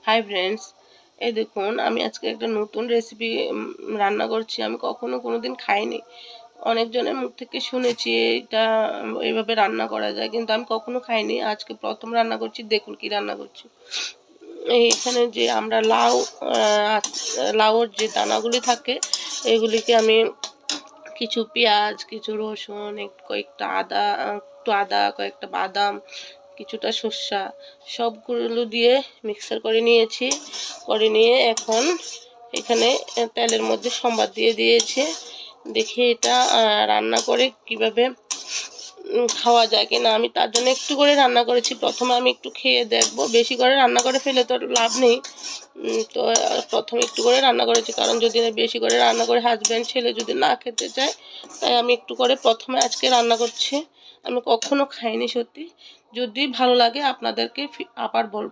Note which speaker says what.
Speaker 1: Hi friends, এই দেখুন আমি আজকে একটা নতুন রেসিপি রান্না করছি। আমি কখনো কোনোদিন খাইনি, অনেকজনের মুখ থেকে শুনেছি এটা এইভাবে রান্না করা যায়, কিন্তু আমি কখনো খাইনি। আজকে প্রথম রান্না করছি, দেখুন কি রান্না করছি। এখানে যে আমরা লাউর যে দানাগুলি থাকে এগুলিকে আমি কিছু পেঁয়াজ, কিছু রসুন, কয়েকটা আদা, কয়েকটা বাদাম, কিছুটা সর্ষা সবগুলো দিয়ে মিক্সার করে নিয়েছি। করে নিয়ে এখন এখানে তেলের মধ্যে সম্বাদ দিয়ে দিয়েছে। দেখি এটা রান্না করে কিভাবে খাওয়া যায় কিনা। আমি তার জন্য একটু করে রান্না করেছি। প্রথমে আমি একটু খেয়ে দেখবো, বেশি করে রান্না করে ফেলে তো লাভ নেই। তো প্রথমে একটু করে রান্না করেছি, কারণ যদি বেশি করে রান্না করে হাজব্যান্ড ছেলে যদি না খেতে চায়, তাই আমি একটু করে প্রথমে আজকে রান্না করছি। আমি কখনো খাইনি সত্যি। যদি ভালো লাগে আপনাদেরকে আবার বলবো।